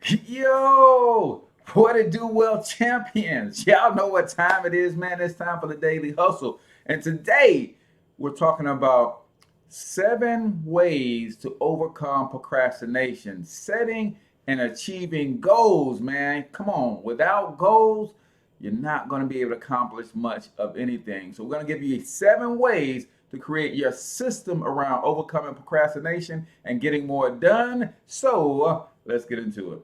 Yo, what it do, well, champions? Y'all know what time it is, man. It's time for the daily hustle. And today we're talking about 7 ways to overcome procrastination, setting and achieving goals, man. Come on, without goals, you're not going to be able to accomplish much of anything. So, we're going to give you 7 ways to create your system around overcoming procrastination and getting more done. So, let's get into it.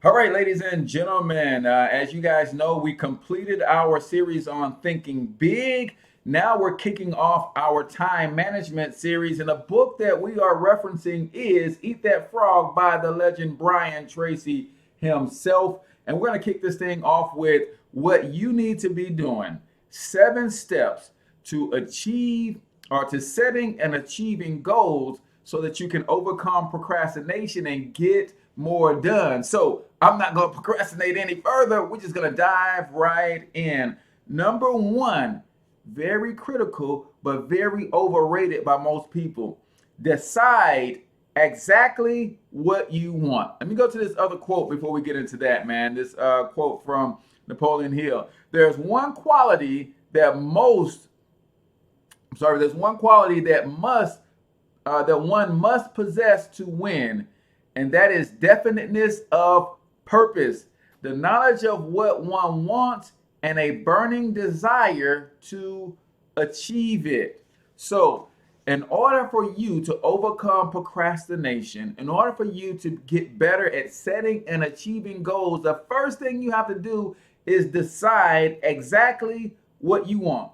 All right, ladies and gentlemen, as you guys know, we completed our series on thinking big. Now we're kicking off our time management series, and the book that we are referencing is Eat That Frog by the legend Brian Tracy himself. And we're going to kick this thing off with what you need to be doing. 7 steps to achieve or to setting and achieving goals so that you can overcome procrastination and get more done. So I'm not going to procrastinate any further. We're just going to dive right in. Number one, very critical, but very overrated by most people. Decide exactly what you want. Let me go to this other quote before we get into that, man. This quote from Napoleon Hill. There's one quality that one must possess to win, and that is definiteness of purpose, the knowledge of what one wants, and a burning desire to achieve it. So, in order for you to overcome procrastination, in order for you to get better at setting and achieving goals, the first thing you have to do is decide exactly what you want.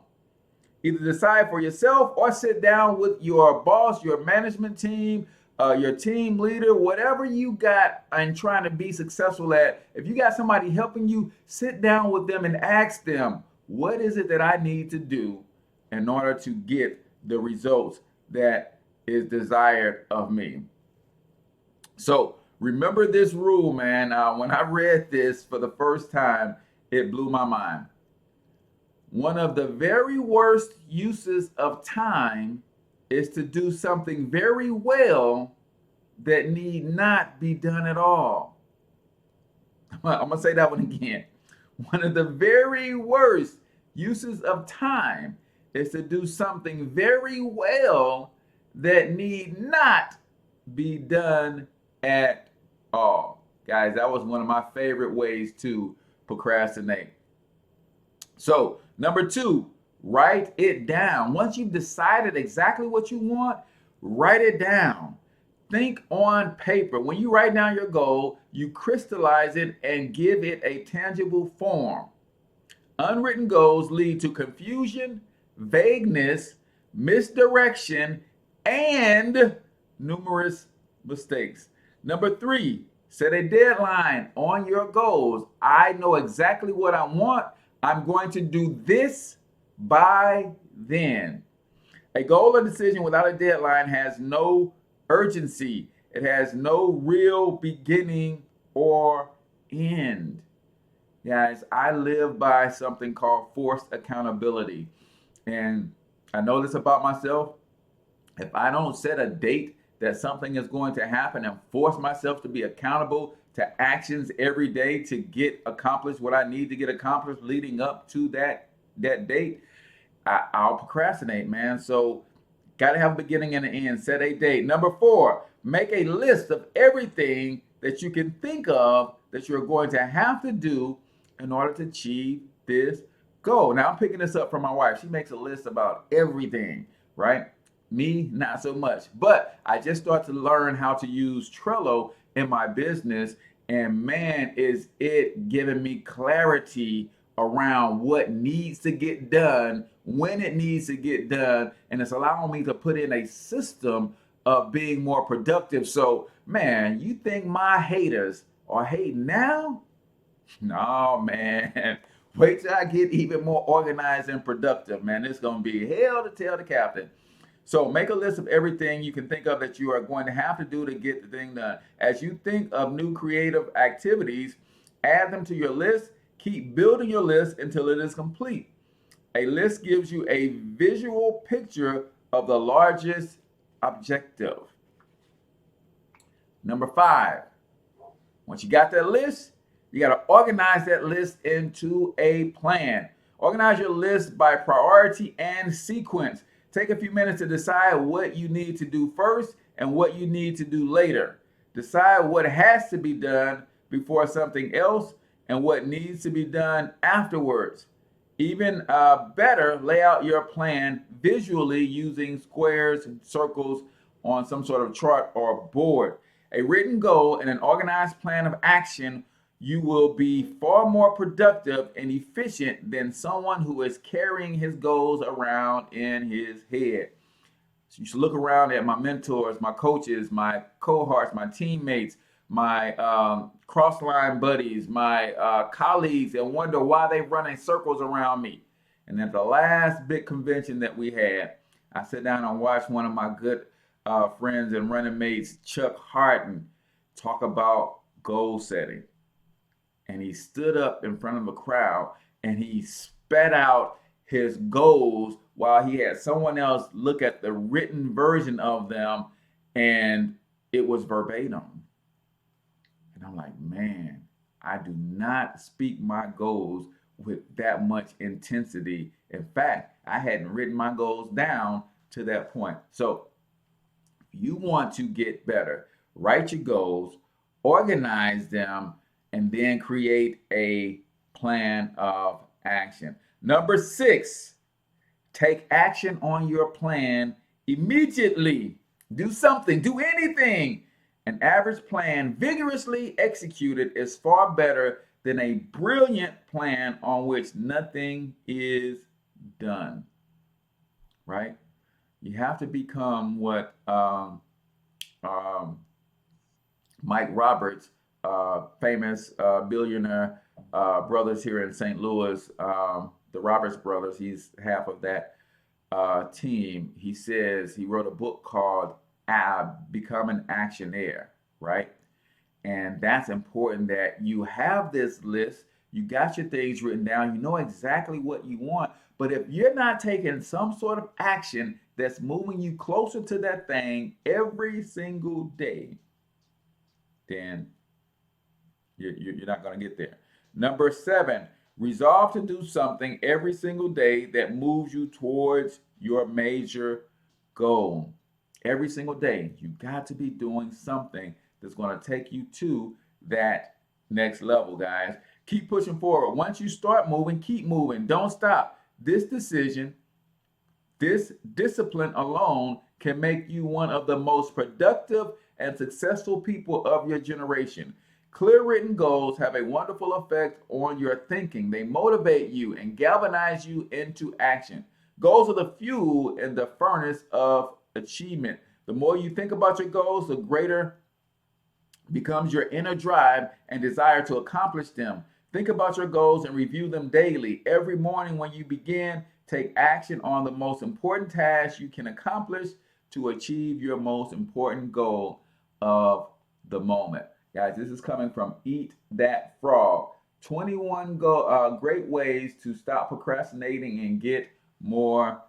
Either decide for yourself or sit down with your boss, your management team, your team leader, whatever you got and trying to be successful at. If you got somebody helping you, sit down with them and ask them, what is it that I need to do in order to get the results that is desired of me? So remember this rule, man. When I read this for the first time, it blew my mind. One of the very worst uses of time is to do something very well that need not be done at all. I'm going to say that one again. One of the very worst uses of time is to do something very well that need not be done at all. Guys, that was one of my favorite ways to procrastinate. So, number two, write it down. Once you've decided exactly what you want, write it down. Think on paper. When you write down your goal, you crystallize it and give it a tangible form. Unwritten goals lead to confusion, vagueness, misdirection, and numerous mistakes. Number three, set a deadline on your goals. I know exactly what I want. I'm going to do this by then. A goal or decision without a deadline has no urgency. It has no real beginning or end. Guys, I live by something called forced accountability. And I know this about myself. If I don't set a date that something is going to happen and force myself to be accountable to actions every day to get accomplished what I need to get accomplished leading up to that date, I'll procrastinate, man. So got to have a beginning and an end. Set a date. Number four, make a list of everything that you can think of that you're going to have to do in order to achieve this goal. Now, I'm picking this up from my wife. She makes a list about everything, right? Me, not so much. But I just started to learn how to use Trello in my business. And man, is it giving me clarity around what needs to get done, when it needs to get done. And it's allowing me to put in a system of being more productive. So, man, you think my haters are hating now? No, man. Wait till I get even more organized and productive, man. It's going to be hell to tell the captain. So make a list of everything you can think of that you are going to have to do to get the thing done. As you think of new creative activities, add them to your list. Keep building your list until it is complete. A list gives you a visual picture of the largest objective. Number 5, once you got that list, you got to organize that list into a plan. Organize your list by priority and sequence. Take a few minutes to decide what you need to do first and what you need to do later. Decide what has to be done before something else and what needs to be done afterwards. Even better, lay out your plan visually using squares and circles on some sort of chart or board. A written goal and an organized plan of action, you will be far more productive and efficient than someone who is carrying his goals around in his head. So you should look around at my mentors, my coaches, my cohorts, my teammates, my cross-line buddies, my colleagues, and wonder why they're running circles around me. And at the last big convention that we had, I sat down and watched one of my good friends and running mates, Chuck Harden, talk about goal setting. And he stood up in front of a crowd and he spat out his goals while he had someone else look at the written version of them, and it was verbatim. And I'm like, man, I do not speak my goals with that much intensity. In fact, I hadn't written my goals down to that point. So if you want to get better, write your goals, organize them, and then create a plan of action. Number 6, take action on your plan immediately. Do something, do anything. An average plan vigorously executed is far better than a brilliant plan on which nothing is done. Right? You have to become what Mike Roberts, famous billionaire brothers here in St. Louis, the Roberts brothers, he's half of that team. He says he wrote a book called Become an Actionaire, right? And that's important that you have this list, you got your things written down, you know exactly what you want. But if you're not taking some sort of action that's moving you closer to that thing every single day, then you're not going to get there. Number 7, resolve to do something every single day that moves you towards your major goal. Every single day, you got to be doing something that's going to take you to that next level, guys. Keep pushing forward. Once you start moving, keep moving. Don't stop. This decision, this discipline alone can make you one of the most productive and successful people of your generation. Clear written goals have a wonderful effect on your thinking. They motivate you and galvanize you into action. Goals are the fuel in the furnace of achievement. The more you think about your goals, the greater becomes your inner drive and desire to accomplish them. Think about your goals and review them daily. Every morning when you begin, take action on the most important task you can accomplish to achieve your most important goal of the moment. Guys, this is coming from Eat That Frog. 21 great ways to stop procrastinating and get more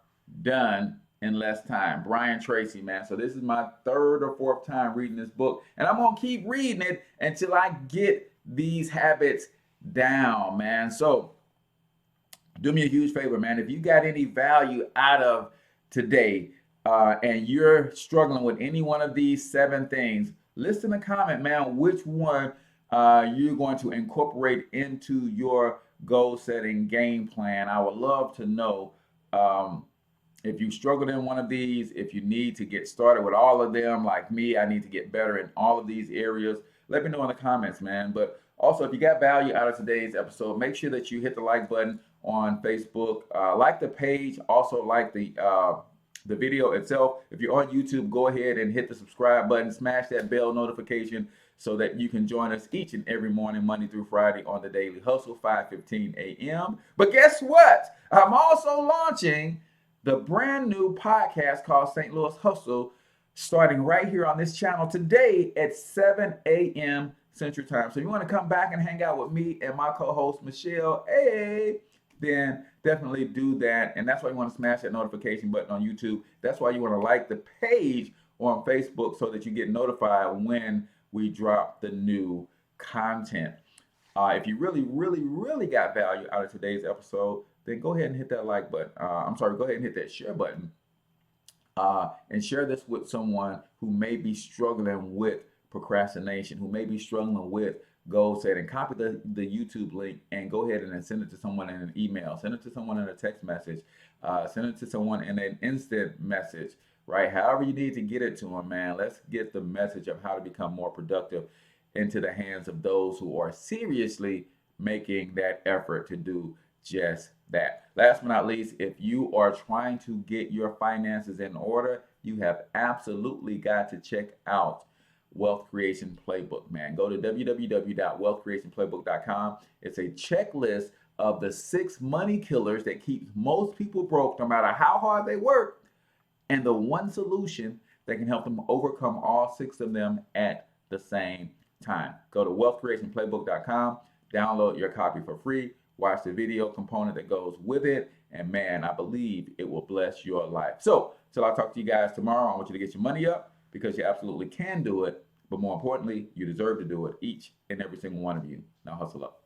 done in less time. Brian Tracy, man. So this is my 3rd or 4th time reading this book, and I'm going to keep reading it until I get these habits down, man. So do me a huge favor, man. If you got any value out of today and you're struggling with any one of these 7 things, list in a comment, man, which one you're going to incorporate into your goal setting game plan. I would love to know if you struggled in one of these, if you need to get started with all of them like me, I need to get better in all of these areas. Let me know in the comments, man. But also, if you got value out of today's episode, make sure that you hit the like button on Facebook, like the page, also like the video itself. If you're on YouTube, go ahead and hit the subscribe button, smash that bell notification so that you can join us each and every morning, Monday through Friday on the Daily Hustle, 5:15 a.m. But guess what? I'm also launching the brand new podcast called St. Louis Hustle, starting right here on this channel today at 7 a.m. Central Time. So if you want to come back and hang out with me and my co-host, Michelle, hey, then definitely do that. And that's why you want to smash that notification button on YouTube. That's why you want to like the page on Facebook so that you get notified when we drop the new content. If you really, really, really got value out of today's episode, then go ahead and hit that like button. Go ahead and hit that share button and share this with someone who may be struggling with procrastination, who may be struggling with goal setting. Copy the YouTube link and go ahead and send it to someone in an email, send it to someone in a text message, send it to someone in an instant message, right? However you need to get it to them, man. Let's get the message of how to become more productive into the hands of those who are seriously making that effort to do just that. Last but not least, if you are trying to get your finances in order, you have absolutely got to check out Wealth Creation Playbook, man. Go to www.wealthcreationplaybook.com. It's a checklist of the 6 money killers that keep most people broke no matter how hard they work, and the one solution that can help them overcome all 6 of them at the same time. Go to wealthcreationplaybook.com, download your copy for free, watch the video component that goes with it, and man, I believe it will bless your life. So, till I talk to you guys tomorrow, I want you to get your money up because you absolutely can do it, but more importantly, you deserve to do it, each and every single one of you. Now hustle up.